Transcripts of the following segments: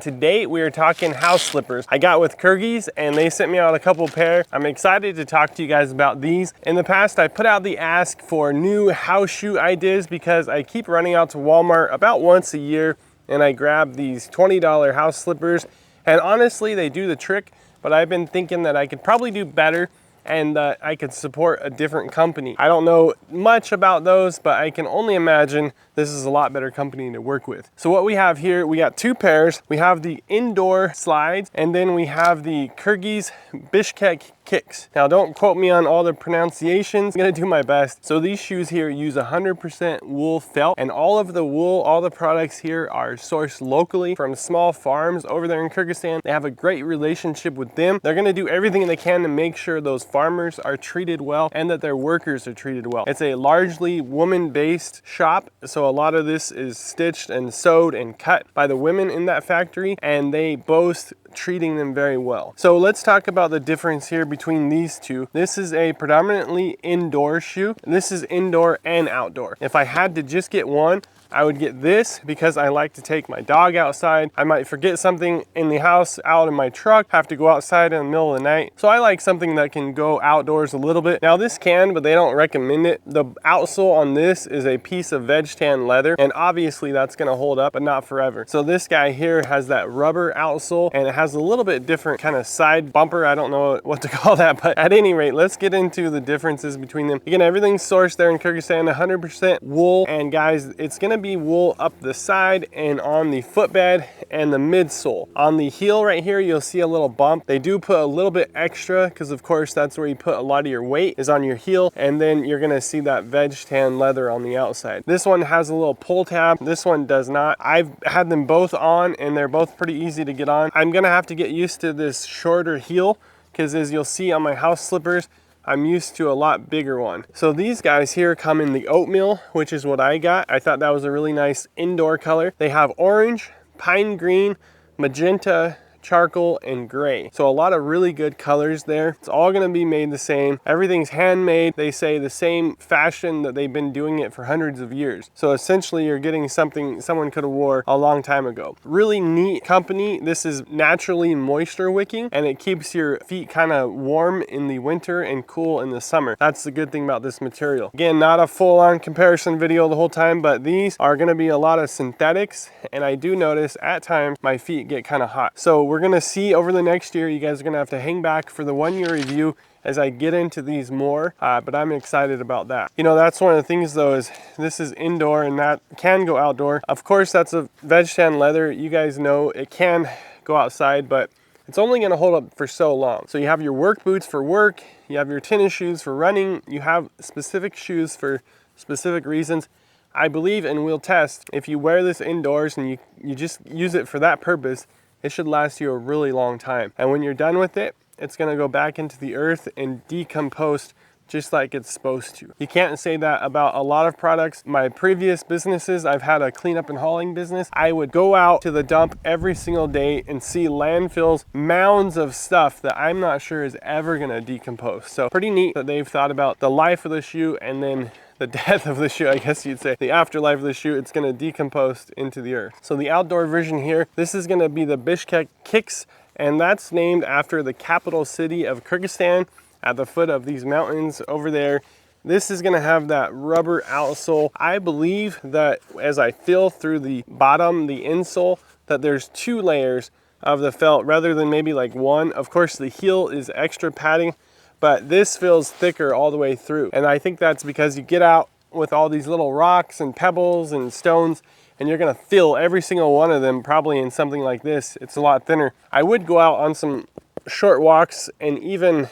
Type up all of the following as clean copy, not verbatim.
Today we are talking house slippers. I got with Kyrgyzs and they sent me out a couple pair. I'm excited to talk to you guys about these. In the past, I put out the ask for new house shoe ideas because I keep running out to Walmart about once a year and I grab these $20 house slippers. And honestly, they do the trick, but I've been thinking that I could probably do better and I could support a different company. I don't know much about those, but I can only imagine this is a lot better company to work with. So what we have here, we got two pairs. We have the indoor slides, and then we have the Kyrgyz Bishkek kicks. Now don't quote me on all the pronunciations, I'm gonna do my best. So these shoes here use 100% wool felt, and all of the wool, all the products here are sourced locally from small farms over there in Kyrgyzstan. They have a great relationship with them. They're gonna do everything they can to make sure those farmers are treated well and that their workers are treated well. It's a largely woman-based shop, so a lot of this is stitched and sewed and cut by the women in that factory, and they boast treating them very well. So let's talk about the difference here between these two. This is a predominantly indoor shoe. This is indoor and outdoor. If I had to just get one, I would get this because I like to take my dog outside. I might forget something in the house out in my truck, have to go outside in the middle of the night. So I like something that can go outdoors a little bit. Now this can, but they don't recommend it. The outsole on this is a piece of veg tan leather, and obviously that's gonna hold up, but not forever. So this guy here has that rubber outsole, and it has a little bit different kind of side bumper. I don't know what to call that, but at any rate, let's get into the differences between them. Again, everything's sourced there in Kyrgyzstan, 100% wool, and guys, it's gonna be wool up the side and on the footbed and the midsole. On the heel right here, you'll see a little bump. They do put a little bit extra because of course that's where you put a lot of your weight is on your heel, and then you're gonna see that veg tan leather on the outside. This one has a little pull tab. This one does not. I've had them both on and they're both pretty easy to get on. I'm gonna have to get used to this shorter heel because as you'll see on my house slippers, I'm used to a lot bigger one. So these guys here come in the oatmeal, which is what I got. I thought that was a really nice indoor color. They have orange, pine green, magenta, charcoal, and gray. So a lot of really good colors there. It's all gonna be made the same. Everything's handmade. They say the same fashion that they've been doing it for hundreds of years. So essentially you're getting something someone could have wore a long time ago. Really neat company. This is naturally moisture wicking, and it keeps your feet kind of warm in the winter and cool in the summer. That's the good thing about this material. Again, not a full-on comparison video the whole time, but these are gonna be a lot of synthetics, and I do notice at times my feet get kind of hot. So we're gonna see over the next year. You guys are gonna have to hang back for the 1 year review as I get into these more, but I'm excited about that. You know, that's one of the things though, is this is indoor and that can go outdoor. Of course, that's a veg tan leather. You guys know it can go outside, but it's only gonna hold up for so long. So you have your work boots for work, you have your tennis shoes for running, you have specific shoes for specific reasons. I believe, and we'll test, if you wear this indoors and you just use it for that purpose, it should last you a really long time. And when you're done with it, it's gonna go back into the earth and decompose just like it's supposed to. You can't say that about a lot of products. My previous businesses, I've had a cleanup and hauling business. I would go out to the dump every single day and see landfills, mounds of stuff that I'm not sure is ever gonna decompose. So pretty neat that they've thought about the life of the shoe and then the death of the shoe, I guess you'd say. The afterlife of the shoe, it's gonna decompose into the earth. So the outdoor version here, this is gonna be the Bishkek kicks, and that's named after the capital city of Kyrgyzstan at the foot of these mountains over there. This is gonna have that rubber outsole. I believe that as I feel through the bottom, the insole, that there's 2 layers of the felt rather than maybe like one. Of course, the heel is extra padding, but this feels thicker all the way through. And I think that's because you get out with all these little rocks and pebbles and stones, and you're gonna feel every single one of them probably in something like this. It's a lot thinner. I would go out on some short walks, and even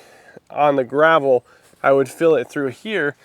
on the gravel, I would feel it through here.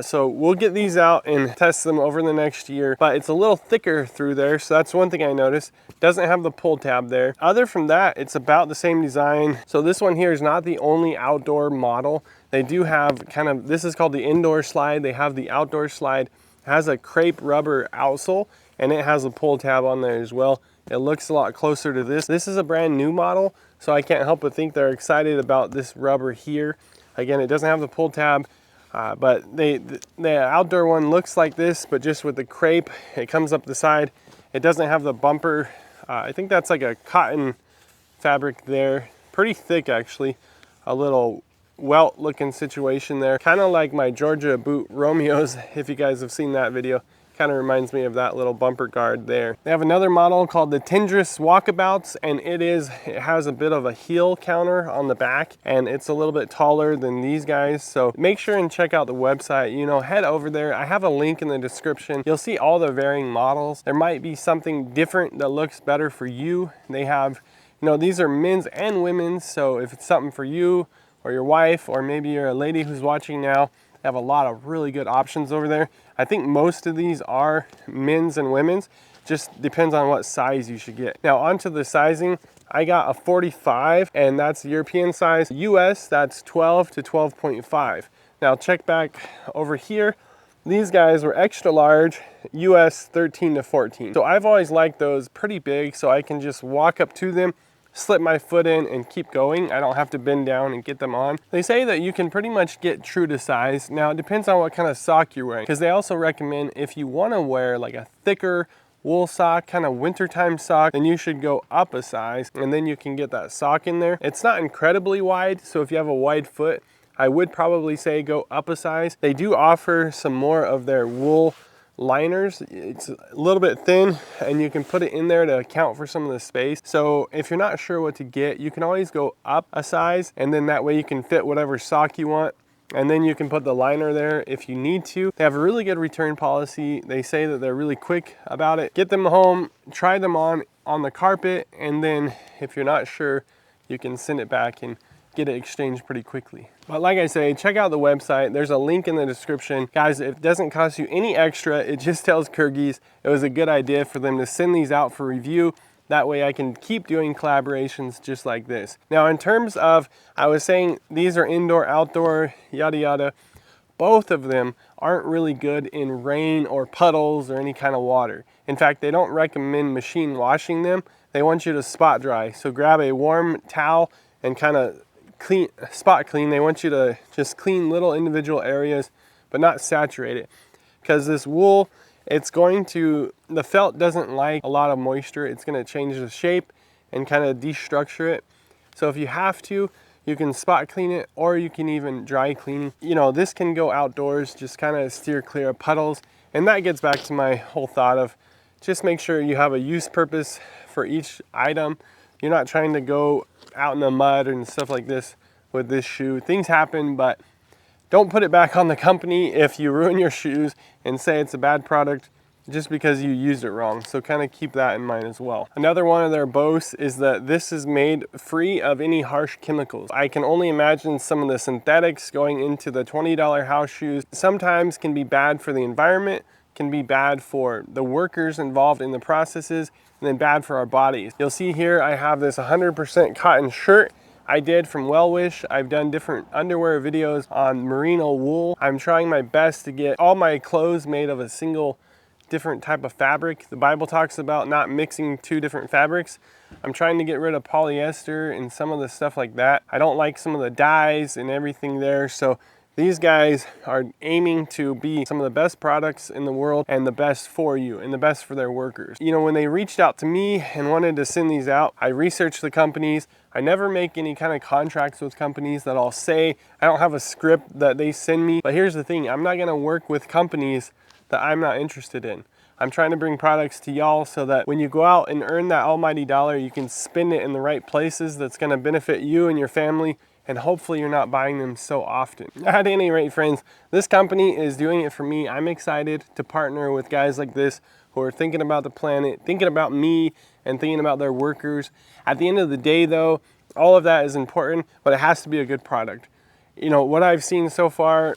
So we'll get these out and test them over the next year, but it's a little thicker through there. So that's one thing I noticed. Doesn't have the pull tab there. Other from that, it's about the same design. So this one here is not the only outdoor model. They do have kind of, this is called the indoor slide. They have the outdoor slide. It has a crepe rubber outsole, and it has a pull tab on there as well. It looks a lot closer to this. This is a brand new model, so I can't help but think they're excited about this rubber here. Again, it doesn't have the pull tab. But the outdoor one looks like this, but just with the crepe, it comes up the side. It doesn't have the bumper I think that's like a cotton fabric there, pretty thick actually, a little welt looking situation there, kind of like my Georgia boot Romeos, if you guys have seen that video. Kind of reminds me of that little bumper guard there. They have another model called the Tendrous Walkabouts, and it has a bit of a heel counter on the back, and it's a little bit taller than these guys. So make sure and check out the website, you know, head over there. I have a link in the description. You'll see all the varying models. There might be something different that looks better for you. They have, you know, these are men's and women's, so if it's something for you or your wife, or maybe you're a lady who's watching now, they have a lot of really good options over there. I think most of these are men's and women's, just depends on what size you should get. Now onto the sizing, I got a 45, and that's the European size. US, that's 12 to 12.5. Now check back over here. These guys were extra large, US 13 to 14. So I've always liked those pretty big, so I can just walk up to them, slip my foot in and keep going. I don't have to bend down and get them on. They say that you can pretty much get true to size. Now it depends on what kind of sock you're wearing, because they also recommend if you want to wear like a thicker wool sock, kind of wintertime sock, then you should go up a size, and then you can get that sock in there. It's not incredibly wide, so if you have a wide foot, I would probably say go up a size. They do offer some more of their wool liners. It's a little bit thin, and you can put it in there to account for some of the space. So if you're not sure what to get, you can always go up a size, and then that way you can fit whatever sock you want, and then you can put the liner there if you need to. They have a really good return policy. They say that they're really quick about it. Get them home, try them on the carpet, and then if you're not sure, you can send it back and get it exchanged pretty quickly. But like I say, check out the website. There's a link in the description. Guys, it doesn't cost you any extra. It just tells Kyrgyz it was a good idea for them to send these out for review. That way I can keep doing collaborations just like this. Now in terms of, I was saying these are indoor, outdoor, yada yada. Both of them aren't really good in rain or puddles or any kind of water. In fact, they don't recommend machine washing them. They want you to spot dry. So grab a warm towel and kind of spot clean. They want you to just clean little individual areas, but not saturate it, because this wool, the felt doesn't like a lot of moisture. It's going to change the shape and kind of destructure it. So if you have to, you can spot clean it, or you can even dry clean. You know, this can go outdoors, just kind of steer clear of puddles. And that gets back to my whole thought of just make sure you have a use purpose for each item. You're not trying to go out in the mud and stuff like this with this shoe. Things happen, but don't put it back on the company if you ruin your shoes and say it's a bad product just because you used it wrong. So kind of keep that in mind as well. Another one of their boasts is that this is made free of any harsh chemicals. I can only imagine some of the synthetics going into the $20 house shoes sometimes can be bad for the environment, can be bad for the workers involved in the processes, and then bad for our bodies. You'll see here I have this 100% cotton shirt I did from Well Wish. I've done different underwear videos on merino wool. I'm trying my best to get all my clothes made of a single different type of fabric. The Bible talks about not mixing two different fabrics. I'm trying to get rid of polyester and some of the stuff like that. I don't like some of the dyes and everything there, so these guys are aiming to be some of the best products in the world and the best for you and the best for their workers. You know, when they reached out to me and wanted to send these out, I researched the companies. I never make any kind of contracts with companies that I'll say. I don't have a script that they send me. But here's the thing, I'm not gonna work with companies that I'm not interested in. I'm trying to bring products to y'all so that when you go out and earn that almighty dollar, you can spend it in the right places that's gonna benefit you and your family, and hopefully you're not buying them so often. At any rate, friends, this company is doing it for me. I'm excited to partner with guys like this who are thinking about the planet, thinking about me, and thinking about their workers. At the end of the day though, all of that is important, but it has to be a good product. You know, what I've seen so far,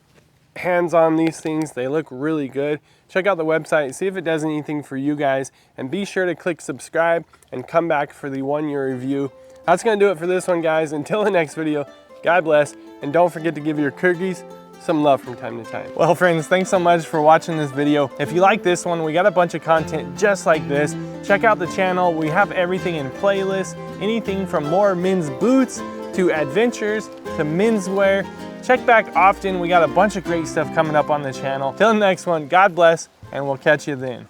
hands on these things, they look really good. Check out the website, see if it does anything for you guys, and be sure to click subscribe and come back for the 1-year review. That's gonna do it for this one, guys. Until the next video, God bless, and don't forget to give your Kyrgyz some love from time to time. Well, friends, thanks so much for watching this video. If you like this one, we got a bunch of content just like this. Check out the channel. We have everything in playlists, anything from more men's boots to adventures to menswear. Check back often. We got a bunch of great stuff coming up on the channel. Till the next one, God bless, and we'll catch you then.